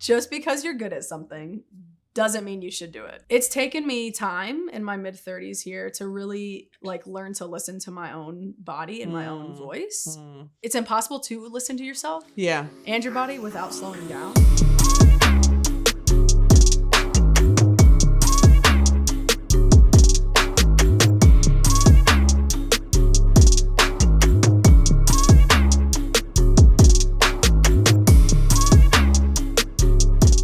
Just because you're good at something doesn't mean you should do it. It's taken me time in my mid-30s here to really like learn to listen to my own body and my own voice. It's impossible to listen to yourself and your body without slowing down.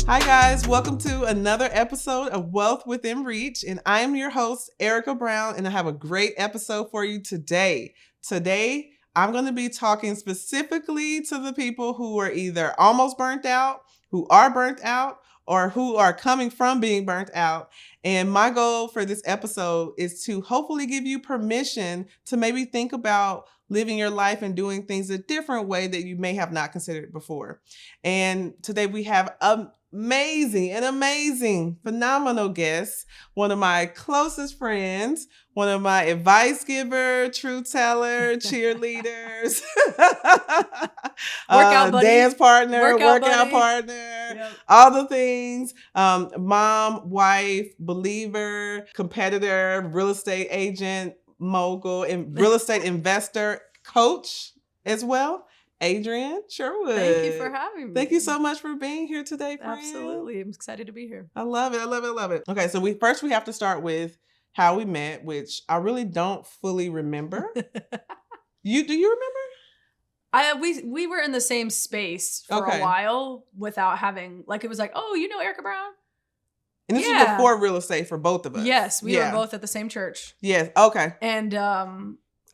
Hi guys, welcome to another episode of Wealth Within Reach, and I am your host, Erica Brown, and I have a great episode for you today. Today, I'm going to be talking specifically to the people who are either almost burnt out, who are burnt out, or who are coming from being burnt out. And my goal for this episode is to hopefully give you permission to maybe think about living your life and doing things a different way that you may have not considered before. And today we have amazing, phenomenal guest, one of my closest friends, one of my advice giver, truth teller, cheerleaders, Workout buddy. dance partner, workout buddy. partner, all the things, mom, wife, believer, competitor, real estate agent, mogul, and real estate investor, coach as well. Adrienne Sherwood. Thank you for having me. Thank you so much for being here today, friend. Absolutely. I'm excited to be here. I love it. Okay, so we have to start with how we met, which I really don't fully remember. Do you remember? We were in the same space for a while without having, like, it was like, oh, you know Erica Brown? And this was before real estate for both of us. Yes, we were both at the same church. Yes, okay. And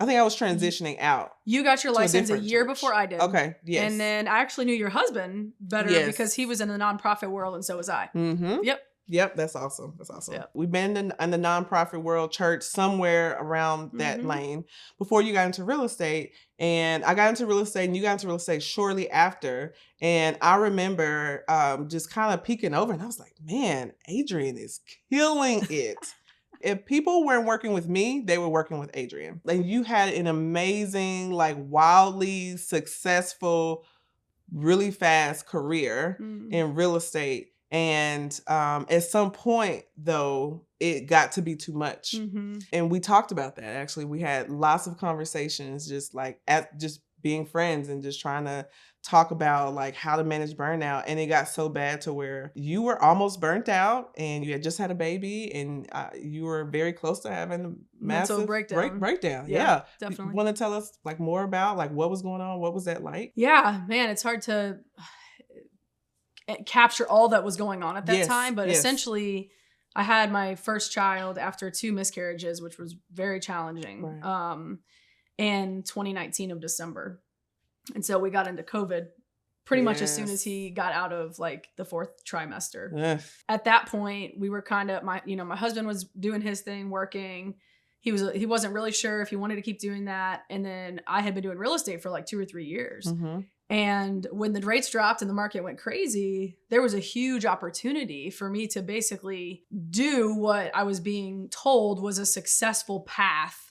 I think I was transitioning out. You got your license a year before I did. Okay, yes. And then I actually knew your husband better because he was in the nonprofit world and so was I. Mm-hmm. Yep, that's awesome. Yep. We've been in the nonprofit world, church, somewhere around that lane before you got into real estate. And I got into real estate and you got into real estate shortly after. And I remember just kind of peeking over and I was like, man, Adrienne is killing it. If people weren't working with me, they were working with Adrienne. Like, you had an amazing, like, wildly successful, really fast career in real estate. And at some point, though, it got to be too much. And we talked about that. Actually, we had lots of conversations, just like just being friends and just trying to talk about like how to manage burnout. And it got so bad to where you were almost burnt out and you had just had a baby and you were very close to having a massive breakdown. Yeah, definitely. You want to tell us like more about like what was going on? What was that like? Yeah, man, it's hard to capture all that was going on at that time. But essentially, I had my first child after 2 miscarriages, which was very challenging, in 2019 of December. And so we got into COVID pretty much as soon as he got out of like the 4th trimester. At that point, we were kind of, my husband was doing his thing, working. He wasn't really sure if he wanted to keep doing that. And then I had been doing real estate for like 2 or 3 years. And when the rates dropped and the market went crazy, there was a huge opportunity for me to basically do what I was being told was a successful path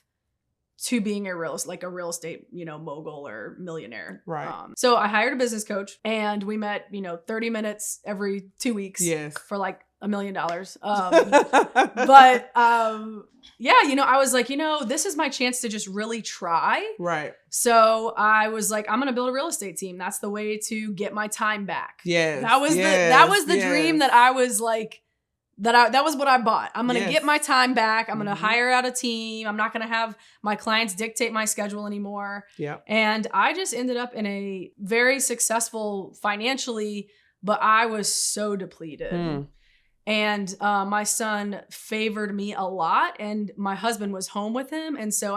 to being a real estate, mogul or millionaire. Right. So I hired a business coach and we met, 30 minutes every 2 weeks for like $1 million. I was like, this is my chance to just really try. Right. So I was like, I'm going to build a real estate team. That's the way to get my time back. Yes. That was the dream that I was like, that was what I bought. I'm going to get my time back. I'm going to hire out a team. I'm not going to have my clients dictate my schedule anymore. Yeah. And I just ended up in a very successful financially, but I was so depleted. And my son favored me a lot and my husband was home with him. And so,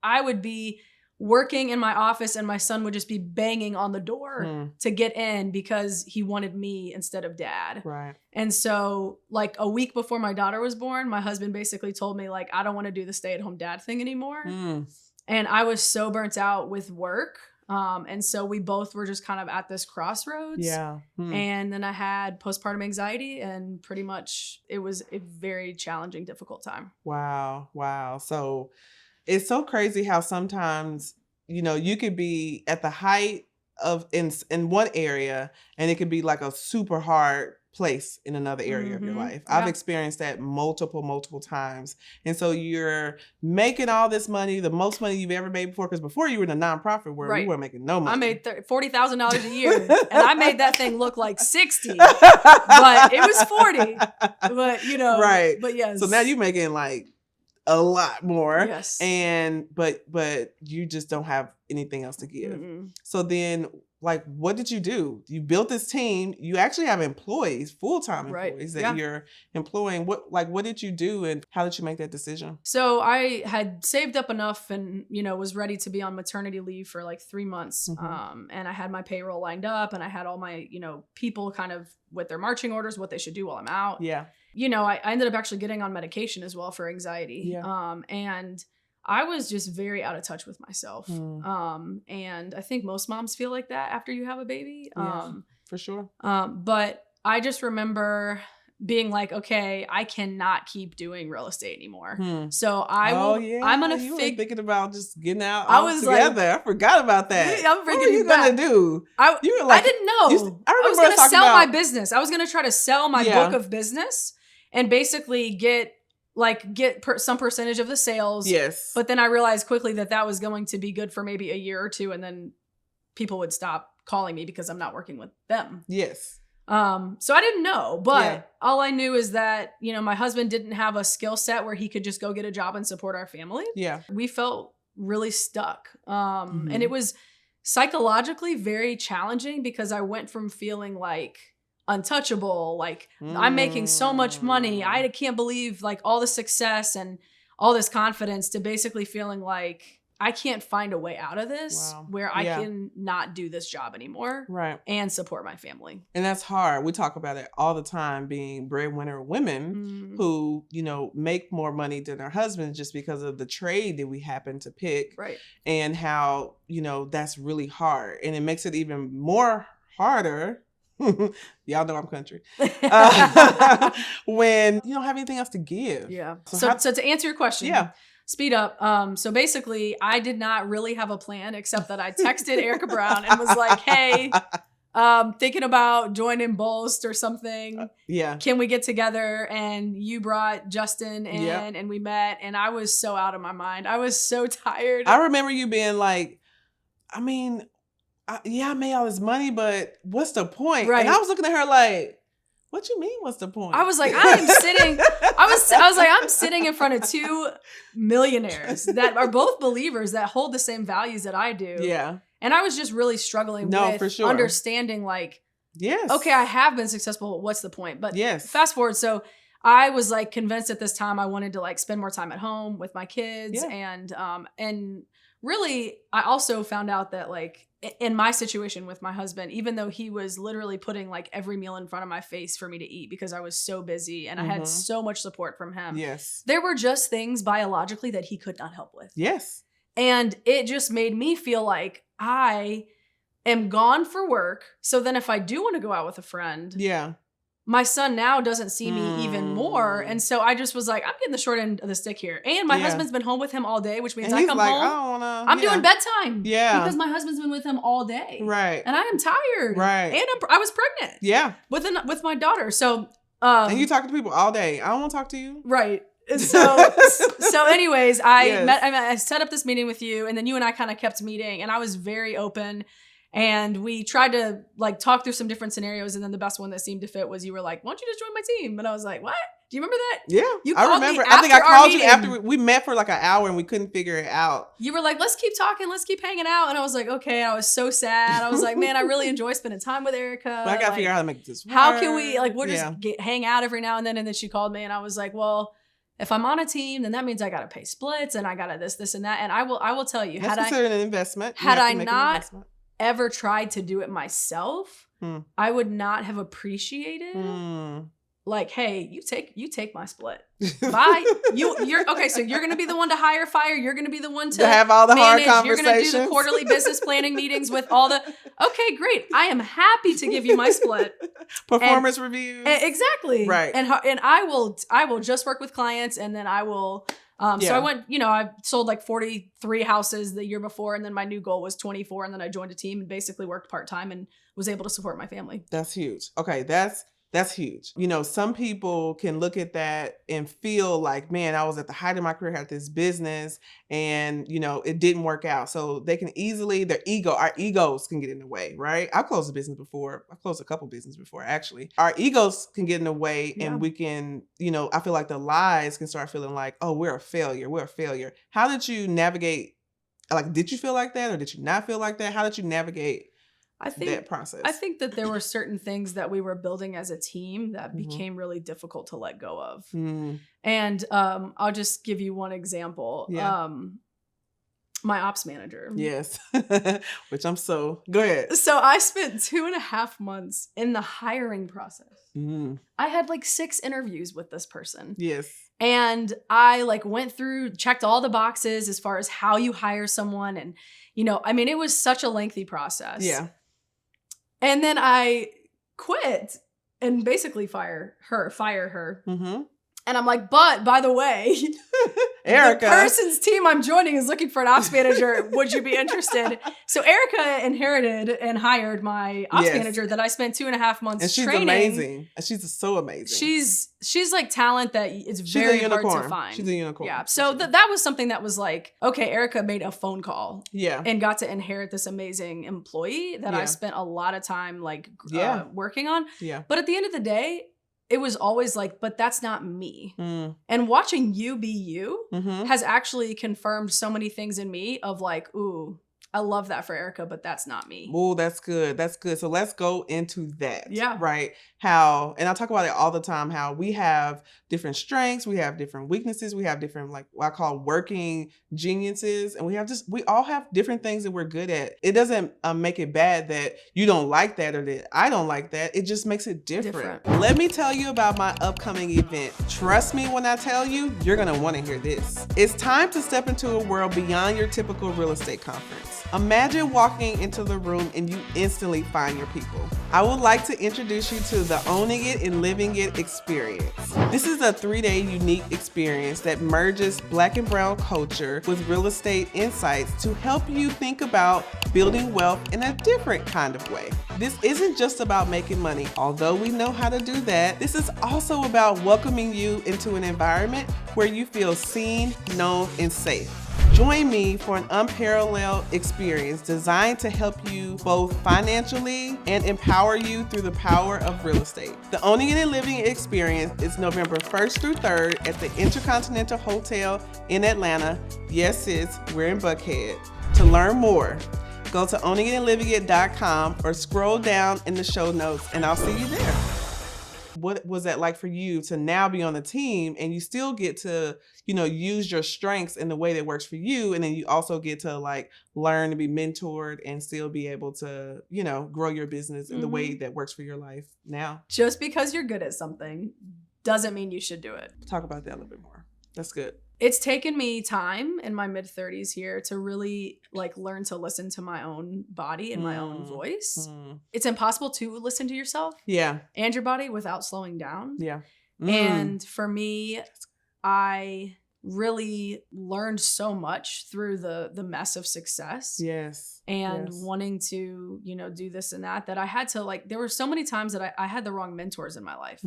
I would be working in my office and my son would just be banging on the door to get in because he wanted me instead of dad. Right. And so like a week before my daughter was born, my husband basically told me like, I don't want to do the stay-at-home dad thing anymore. And I was so burnt out with work. And so we both were just kind of at this crossroads. Yeah. And then I had postpartum anxiety and pretty much it was a very challenging, difficult time. Wow. So it's so crazy how sometimes, you could be at the height in one area, and it could be like a super hard place in another area of your life. I've experienced that multiple times. And so you're making all this money, the most money you've ever made before, because before you were in the nonprofit world, you weren't making no money. I made $40,000 a year, and I made that thing look like 60, but it was 40. But right. But yes. So now you're making like a lot more. Yes. And but you just don't have anything else to give. Mm-mm. So then, like, what did you do? You built this team. You actually have employees, full-time employees that you're employing. What did you do, and how did you make that decision? So I had saved up enough and, was ready to be on maternity leave for like 3 months. Mm-hmm. And I had my payroll lined up, and I had all my, people kind of with their marching orders, what they should do while I'm out. Yeah. I ended up actually getting on medication as well for anxiety. Yeah. And I was just very out of touch with myself. And I think most moms feel like that after you have a baby. For sure. But I just remember being like, okay, I cannot keep doing real estate anymore. So I'm going to thinking about just getting out together. I forgot about that. I'm what were you going to do? I didn't know. I was going to sell my business. I was going to try to sell my book of business and basically get some percentage of the sales. Yes. But then I realized quickly that was going to be good for maybe a year or two. And then people would stop calling me because I'm not working with them. Yes. So I didn't know, but all I knew is that, my husband didn't have a skill set where he could just go get a job and support our family. Yeah. We felt really stuck. And it was psychologically very challenging because I went from feeling like untouchable, like I'm making so much money, I can't believe like all the success and all this confidence, to basically feeling like I can't find a way out of this where I can not do this job anymore and support my family. And that's hard. We talk about it all the time, being breadwinner women who, make more money than their husbands just because of the trade that we happen to pick. Right. And how, that's really hard. And it makes it even more harder. Y'all know I'm country. When you don't have anything else to give. Yeah. So to answer your question, speed up. So basically, I did not really have a plan except that I texted Erica Brown and was like, "Hey, thinking about joining Boast or something. Can we get together?" And you brought Justin in, and we met, and I was so out of my mind. I was so tired. I remember you being like, I made all this money, but what's the point? Right. And I was looking at her like, what you mean, what's the point? I was like, I'm sitting in front of two millionaires that are both believers that hold the same values that I do. Yeah. And I was just really struggling with understanding like, okay, I have been successful. What's the point? But fast forward. So I was like convinced at this time I wanted to like spend more time at home with my kids. And really, I also found out that like in my situation with my husband, even though he was literally putting like every meal in front of my face for me to eat because I was so busy and I had so much support from him. Yes. There were just things biologically that he could not help with. Yes. And it just made me feel like I am gone for work. So then if I do want to go out with a friend, my son now doesn't see me even more. And so I just was like, I'm getting the short end of the stick here. And my husband's been home with him all day, which means I come home. I'm doing bedtime. Yeah. Because my husband's been with him all day. Right. And I am tired. Right. And I was pregnant. Yeah. With my daughter. So. And you talk to people all day. I don't want to talk to you. Right. So anyways, I set up this meeting with you, and then you and I kind of kept meeting, and I was very open. And we tried to like talk through some different scenarios. And then the best one that seemed to fit was you were like, why don't you just join my team? And I was like, what? Do you remember that? Yeah. You I remember. I think I called you after we met for like an hour and we couldn't figure it out. You were like, let's keep talking. Let's keep hanging out. And I was like, okay. I was so sad. I was like, man, I really enjoy spending time with Erica. But I got to figure out how to make this work. How can we, we'll just hang out every now and then. And then she called me and I was like, well, if I'm on a team, then that means I got to pay splits and I got to this and that. And I will tell you, that's considered an investment. Had I not ever tried to do it myself, I would not have appreciated like, hey, you take my split. Bye. You're okay, so you're gonna be the one to hire, fire, you're gonna be the one to have all the manage, hard conversations. You're gonna do the quarterly business planning meetings with all the okay, great. I am happy to give you my split. Performance reviews. Exactly. Right. And I will just work with clients, and then I will So I went, I sold like 43 houses the year before, and then my new goal was 24. And then I joined a team and basically worked part-time and was able to support my family. That's huge. Okay. That's huge. Some people can look at that and feel like, man, I was at the height of my career, had this business, and, it didn't work out. So they can easily, our egos can get in the way, right? I've closed a business before. I've closed a couple businesses before, actually. Our egos can get in the way, and we can, I feel like the lies can start feeling like, oh, we're a failure. We're a failure. How did you navigate? Like, did you feel like that, or did you not feel like that? How did you navigate that process? I think that there were certain things that we were building as a team that became really difficult to let go of. And I'll just give you one example. Yeah. My ops manager. Yes. Which go ahead. So I spent 2.5 months in the hiring process. I had like 6 interviews with this person. Yes. And I went through, checked all the boxes as far as how you hire someone. And, it was such a lengthy process. Yeah. And then I quit and basically fire her. And I'm like, but by the way, Erica, the person's team I'm joining is looking for an ops manager. Would you be interested? So Erica inherited and hired my ops manager that I spent 2.5 months and she's training. Amazing. And she's so amazing. She's like talent that it's very hard to find. She's a unicorn. Yeah. So that was something that was like, okay, Erica made a phone call. Yeah. And got to inherit this amazing employee that I spent a lot of time working on. Yeah. But at the end of the day, it was always like, but that's not me. And watching you be you has actually confirmed so many things in me of like, ooh, I love that for Erica, but that's not me. Oh, that's good. That's good. So let's go into that. Yeah. Right. And I talk about it all the time, how we have different strengths, we have different weaknesses, we have different, what I call working geniuses, and we all have different things that we're good at. It doesn't make it bad that you don't like that or that I don't like that. It just makes it different. Let me tell you about my upcoming event. Trust me when I tell you, you're going to want to hear this. It's time to step into a world beyond your typical real estate conference. Imagine walking into the room and you instantly find your people. I would like to introduce you to the Owning It and Living It experience. This is a 3-day unique experience that merges Black and brown culture with real estate insights to help you think about building wealth in a different kind of way. This isn't just about making money, although we know how to do that. This is also about welcoming you into an environment where you feel seen, known, and safe. Join me for an unparalleled experience designed to help you both financially and empower you through the power of real estate. The Owning It and Living It experience is November 1st through 3rd at the Intercontinental Hotel in Atlanta. Yes, sis, we're in Buckhead. To learn more, go to owningitandlivingit.com or scroll down in the show notes and I'll see you there. What was that like for you to now be on the team and you still get to, use your strengths in the way that works for you. And then you also get to learn to be mentored and still be able to, grow your business in the way that works for your life now. Just because you're good at something doesn't mean you should do it. Talk about that a little bit more. That's good. It's taken me time in my mid-30s here to really learn to listen to my own body and my own voice. It's impossible to listen to yourself and your body without slowing down. Yeah. And for me, I really learned so much through the mess of success. Yes. And wanting to, do this and that I had to there were so many times that I had the wrong mentors in my life.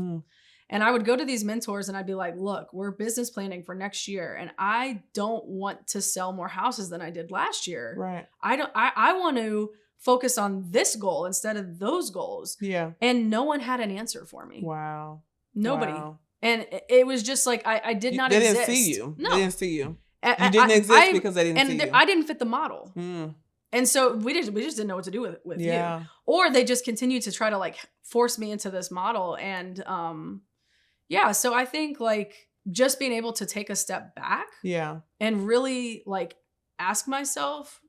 And I would go to these mentors and I'd be like, look, we're business planning for next year. And I don't want to sell more houses than I did last year. Right. I want to focus on this goal instead of those goals. Yeah. And no one had an answer for me. Wow. Nobody. Wow. And it was just I did not exist. They didn't see you. No. They didn't see you. You didn't exist because they didn't see you. I didn't fit the model. And so we just didn't know what to do with you. Or they just continued to try to force me into this model. And so I think just being able to take a step back and really ask myself.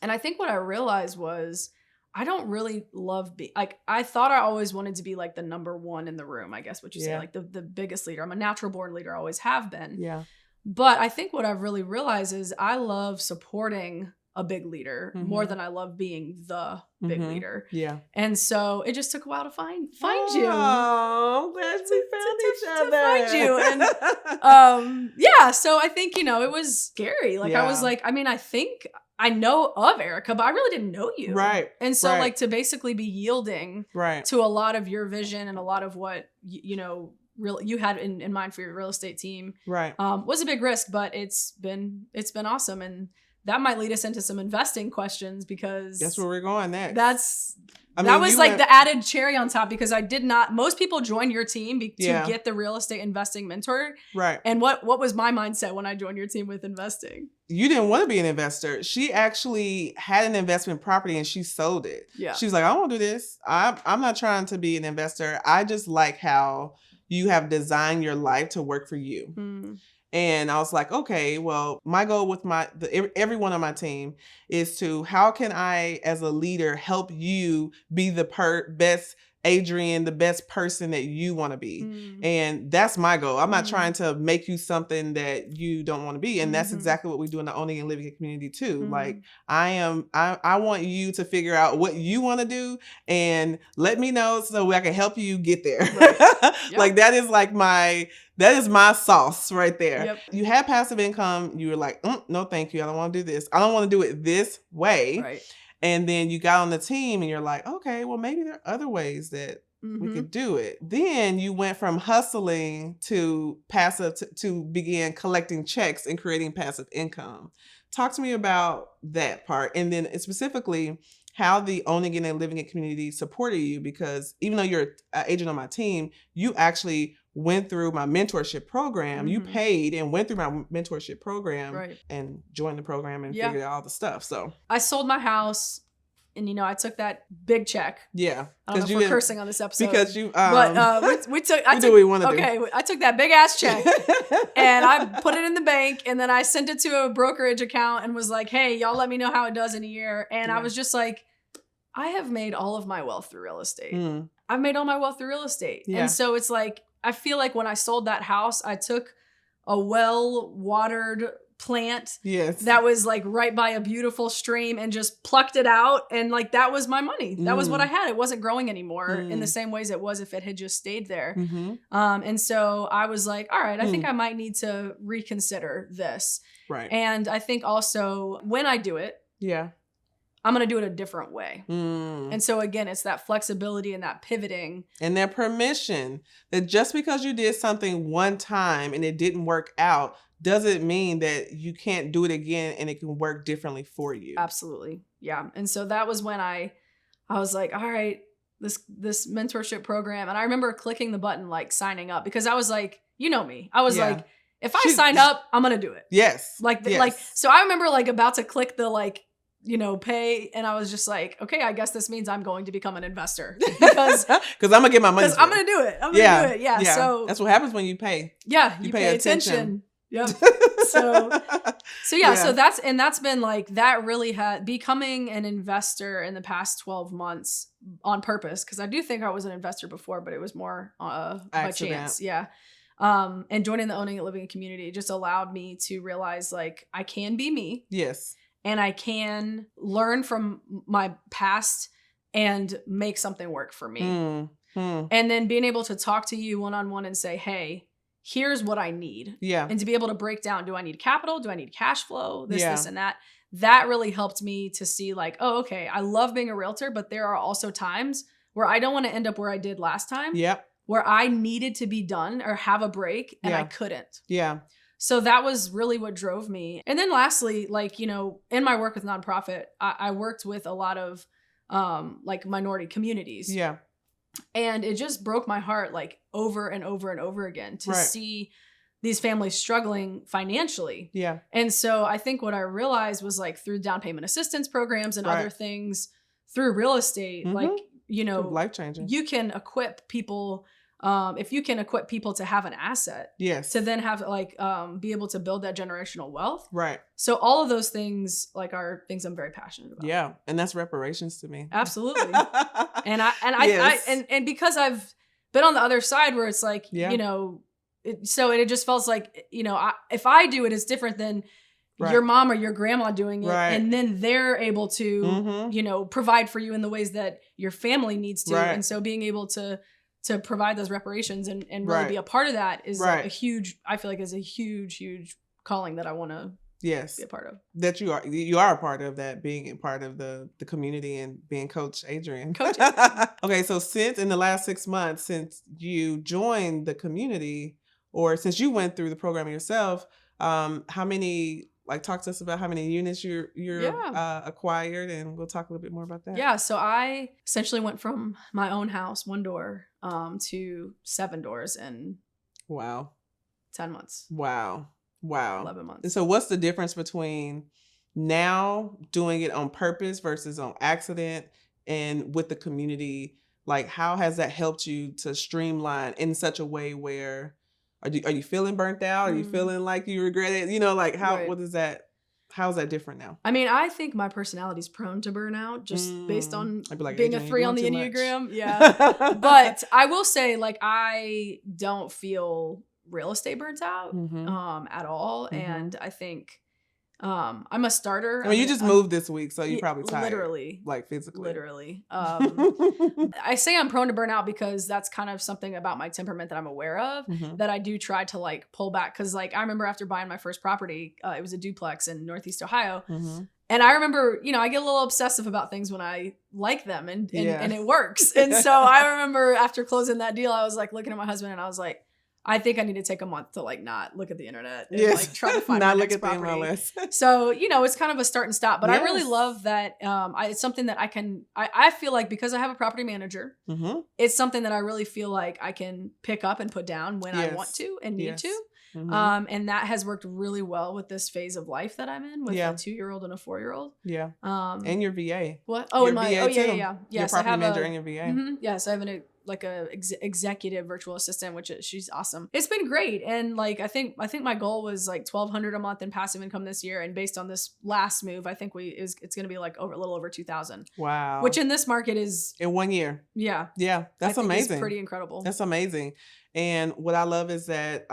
And I think what I realized was I don't really love I thought I always wanted to be the number one in the room, I guess what you say, the biggest leader. I'm a natural born leader, always have been. Yeah. But I think what I've really realized is I love supporting a big leader more than I love being the big leader. Yeah. And so it just took a while to find you. Oh, I'm glad we found each find you. And so I think, it was scary. Like, I was like, I think I know of Erica, but I really didn't know you. Right. And so like to basically be yielding to a lot of your vision and a lot of what, you had in mind for your real estate team. Right. Was a big risk, but it's been awesome. And that might lead us into some investing questions because that's where we're going next. That was like the added cherry on top because most people join your team to get the real estate investing mentor. Right. And what was my mindset when I joined your team with investing? You didn't want to be an investor. She actually had an investment property and she sold it. Yeah. She was like, I don't want to do this. I'm not trying to be an investor. I just like how you have designed your life to work for you. Mm. And I was like, okay, well, my goal with everyone on my team is how can I, as a leader, help you be the best Adrienne, the best person that you want to be. Mm. And that's my goal. I'm not trying to make you something that you don't want to be. And that's exactly what we do in the owning and living community too. Mm. Like I want you to figure out what you want to do and let me know so I can help you get there. Right. Yep. Like that is my sauce right there. Yep. You had passive income. You were like, no, thank you. I don't want to do this. I don't want to do it this way. Right. And then you got on the team and you're like, okay, well, maybe there are other ways that we could do it. Then you went from hustling to passive to begin collecting checks and creating passive income. Talk to me about that part. And then specifically how the owning and living it community supported you, because even though you're an agent on my team, you actually went through my mentorship program. Mm-hmm. You paid and went through my mentorship program and joined the program and figured out all the stuff. So I sold my house and, I took that big check. Yeah. I don't know if we're cursing on this episode. Because you, we took what we want to do. Okay. I took that big ass check and I put it in the bank and then I sent it to a brokerage account and was like, hey, y'all let me know how it does in a year. And I was just like, I have made all of my wealth through real estate. Mm. I've made all my wealth through real estate. Yeah. And so it's like, I feel like when I sold that house, I took a well-watered plant that was like right by a beautiful stream and just plucked it out. And like, that was my money. That was what I had. It wasn't growing anymore in the same ways it was if it had just stayed there. Mm-hmm. And so I was like, all right, I think I might need to reconsider this. Right. And I think also when I do it, I'm going to do it a different way. Mm. And so again, it's that flexibility and that pivoting. And that permission that just because you did something one time and it didn't work out doesn't mean that you can't do it again and it can work differently for you. Absolutely. Yeah. And so that was when I was like, all right, this mentorship program. And I remember clicking the button, like signing up because I was like, you know me. I was like, if I sign up, I'm going to do it. Yes. So I remember like about to click the pay. And I was just like, okay, I guess this means I'm going to become an investor because I'm going to get my money. Because I'm going to do it. I'm going to do it. Yeah. So that's what happens when you pay. Yeah. You pay attention. Yep. So that's been like, that really had becoming an investor in the past 12 months on purpose. Cause I do think I was an investor before, but it was more by chance. Yeah. And joining the owning and living community just allowed me to realize like I can be me. Yes. And I can learn from my past and make something work for me. And then being able to talk to you one-on-one and say, hey, here's what I need. Yeah. And to be able to break down, do I need capital? Do I need cash flow? This, and that. That really helped me to see like, oh, okay, I love being a realtor, but there are also times where I don't want to end up where I did last time. Yep. Where I needed to be done or have a break and I couldn't. Yeah. So that was really what drove me. And then lastly, like, in my work with nonprofit, I worked with a lot of like minority communities. Yeah. And it just broke my heart like over and over and over again to see these families struggling financially. Yeah. And so I think what I realized was like through down payment assistance programs and other things through real estate, like, life changing. You can equip people. If you can equip people to have an asset, to then have like, be able to build that generational wealth. Right. So all of those things like are things I'm very passionate about. Yeah. And that's reparations to me. Absolutely. And because I've been on the other side where it's like, it just feels like, if I do it, it's different than your mom or your grandma doing it. Right. And then they're able to, provide for you in the ways that your family needs to. Right. And so being able to to provide those reparations and really be a part of that is like a huge, I feel like is a huge calling that I want to be a part of. That you are a part of that, being a part of the community and being Coach Adrienne. Okay, so since in the last 6 months, since you joined the community or since you went through the program yourself, how many, like, talk to us about how many units you're acquired, and we'll talk a little bit more about that. Yeah, so I essentially went from my own house, 1 door, to 7 doors in 10 months. Wow. 11 months. And so what's the difference between now doing it on purpose versus on accident and with the community? Like, how has that helped you to streamline in such a way where are you feeling burnt out? Are you feeling like you regret it? You know, like what is that? How is that different now? I mean, I think my personality is prone to burnout just based on being a 3 on the Enneagram. Yeah. But I will say, like, I don't feel real estate burnt out at all. And I think I'm a starter. I mean, you just moved this week, so you're probably tired. Literally. Like physically. Literally. I say I'm prone to burnout because that's kind of something about my temperament that I'm aware of that I do try to like pull back. Cause like I remember after buying my first property, it was a duplex in Northeast Ohio. And I remember, you know, I get a little obsessive about things when I like them and it works. And so I remember after closing that deal, I was like looking at my husband and I was like, I think I need to take a month to like not look at the internet and like try to find not my look at property. the MLS. So, you know, it's kind of a start and stop, but I really love that. It's something that I feel like because I have a property manager, it's something that I really feel like I can pick up and put down when I want to and need to. And that has worked really well with this phase of life that I'm in with a 2-year-old and a 4-year-old. Yeah. And your VA. What? Oh, your VA yeah. Yes, your property manager and your VA. Yes, I have an executive virtual assistant, which she's awesome. It's been great. And like, I think my goal was like $1,200 a month in passive income this year. And based on this last move, I think it's going to be like a little over 2,000. Wow. Which in this market is in 1 year. Yeah. Yeah. That's amazing. It's pretty incredible. That's amazing. And what I love is that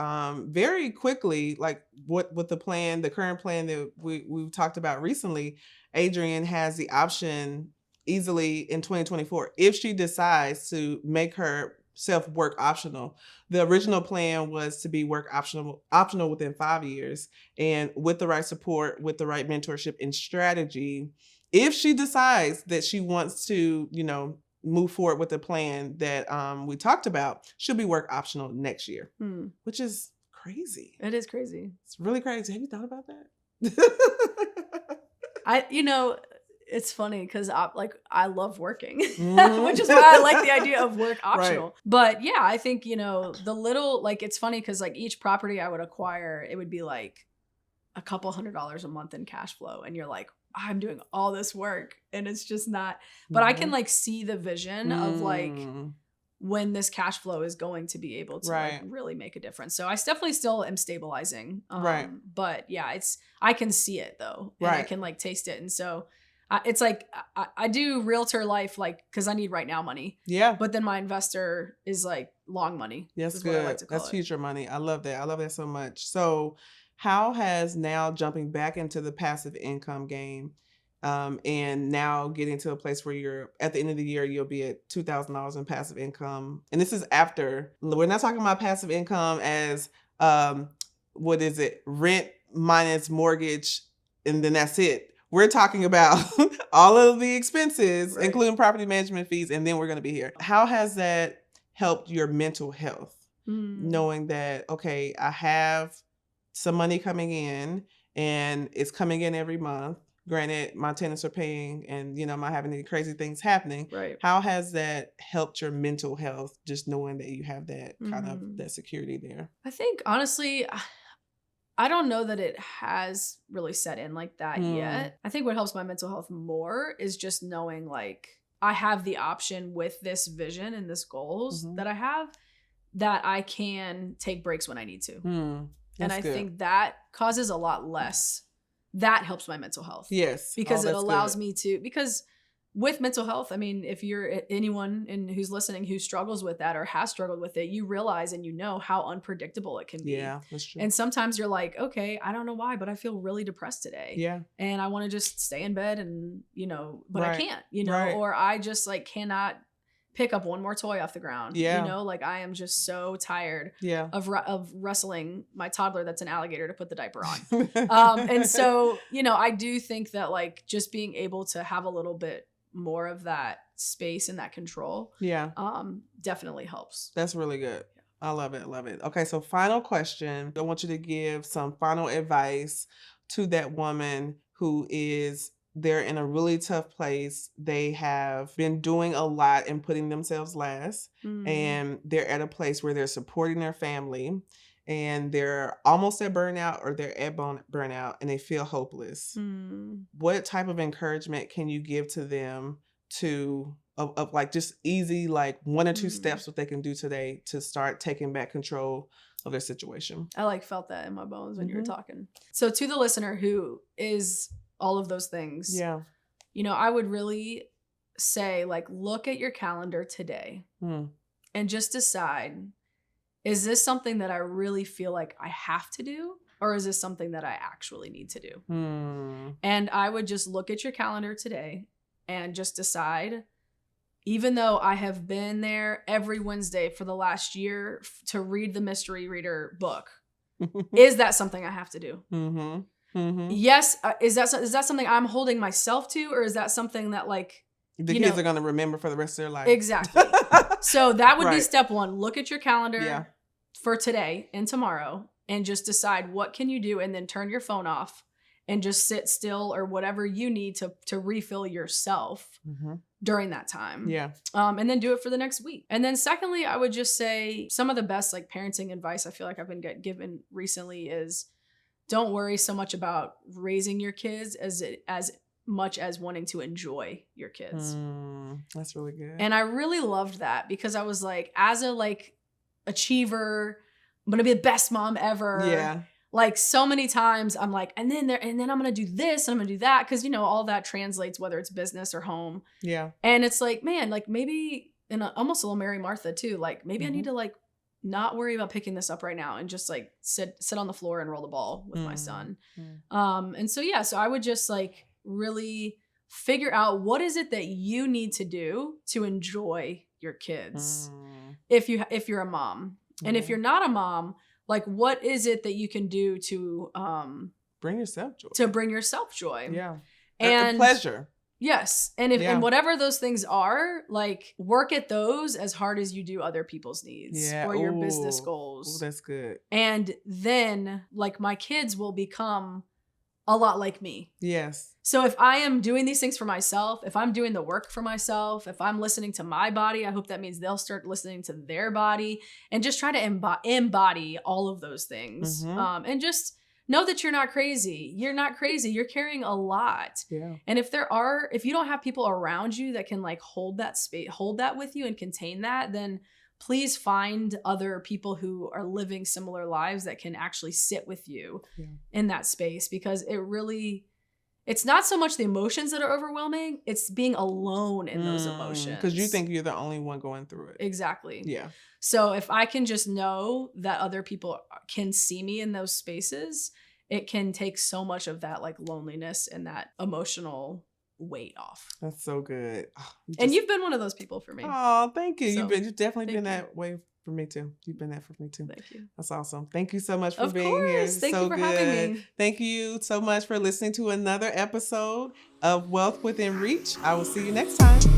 very quickly, like with the plan, the current plan that we've talked about recently, Adrienne has the option easily in 2024 if she decides to make herself work optional. The original plan was to be work optional within 5 years, and with the right support, with the right mentorship and strategy, if she decides that she wants to, you know, move forward with the plan that we talked about, she'll be work optional next year, which is crazy. It is crazy. It's really crazy. Have you thought about that? You know, it's funny because I love working, which is why I like the idea of work optional. Right. But yeah, I think, you know, it's funny because like each property I would acquire, it would be like a couple $100s a month in cash flow. And you're like, I'm doing all this work and it's just not, but I can like see the vision of like when this cash flow is going to be able to like really make a difference. So I definitely still am stabilizing. But yeah, I can see it though. And I can like taste it. And so it's like, I do realtor life, like, cause I need right now money. Yeah. But then my investor is like long money. Yes. Good. That's future money. I love that. I love that so much. So how has now jumping back into the passive income game, and now getting to a place where you're at the end of the year, you'll be at $2,000 in passive income. And this is after, we're not talking about passive income as, what is it? Rent minus mortgage. And then that's it. We're talking about all of the expenses, including property management fees. And then we're going to be here. How has that helped your mental health? Knowing that, okay, I have some money coming in and it's coming in every month. Granted, my tenants are paying and, you know, I'm not having any crazy things happening. Right. How has that helped your mental health, just knowing that you have that kind of that security there? I think, honestly, I don't know that it has really set in like that yet. I think what helps my mental health more is just knowing like I have the option with this vision and this goals that I have that I can take breaks when I need to. And I think that causes a lot less. That helps my mental health. Yes. Because it allows me to, because with mental health, I mean, if you're anyone who's listening who struggles with that or has struggled with it, you realize and you know how unpredictable it can be. Yeah, that's true. And sometimes you're like, okay, I don't know why, but I feel really depressed today. Yeah. And I want to just stay in bed and, you know, but I can't, you know, or I just like cannot pick up one more toy off the ground. Yeah. You know, like I am just so tired of wrestling my toddler that's an alligator to put the diaper on. And so, you know, I do think that like just being able to have a little bit more of that space and that control definitely helps. That's really good. I love it. Love it. Okay. So final question. I want you to give some final advice to that woman who is they're in a really tough place. They have been doing a lot and putting themselves last. And they're at a place where they're supporting their family and they're almost at burnout or they're at burnout and they feel hopeless. What type of encouragement can you give to them to of like just easy, like 1 or 2 steps what they can do today to start taking back control of their situation? I like felt that in my bones when you were talking. So to the listener who is all of those things, you know, I would really say like, look at your calendar today and just decide, is this something that I really feel like I have to do? Or is this something that I actually need to do? And I would just look at your calendar today and just decide, even though I have been there every Wednesday for the last year to read the mystery reader book, is that something I have to do? Yes. Is that something I'm holding myself to, or is that something that like the kids are going to remember for the rest of their life? Exactly. So that would be step 1. Look at your calendar for today and tomorrow and just decide what can you do, and then turn your phone off and just sit still or whatever you need to refill yourself during that time. And then do it for the next week. And then secondly, I would just say some of the best like parenting advice I feel like I've been given recently is don't worry so much about raising your kids as much as wanting to enjoy your kids. That's really good. And I really loved that because I was like, as a like achiever, I'm going to be the best mom ever. Like so many times I'm like, and then I'm going to do this and I'm going to do that. Cause you know, all that translates whether it's business or home. And it's like, man, like maybe almost a little Mary Martha too. Like maybe I need to like not worry about picking this up right now and just like sit on the floor and roll the ball with my son. And so, so I would just like really figure out what is it that you need to do to enjoy your kids. If you're a mom and if you're not a mom, like, what is it that you can do to bring yourself joy? And pleasure. Yes. And and whatever those things are, like work at those as hard as you do other people's needs or your business goals. That's good. And then like my kids will become a lot like me. So if I am doing these things for myself, if I'm doing the work for myself, if I'm listening to my body, I hope that means they'll start listening to their body and just try to embody all of those things. And just know that you're not crazy. You're not crazy. You're carrying a lot. And if you don't have people around you that can like hold that space, hold that with you and contain that, then please find other people who are living similar lives that can actually sit with you in that space, because it's not so much the emotions that are overwhelming, it's being alone in those emotions. Because you think you're the only one going through it. Exactly. So if I can just know that other people can see me in those spaces, it can take so much of that like loneliness and that emotional weight off. That's so good. You've been one of those people for me. Oh, thank you. You've definitely been that way for me too. You've been that for me too. Thank you. That's awesome. Thank you so much for being here. Thank you for having me. Thank you so much for listening to another episode of Wealth Within Reach. I will see you next time.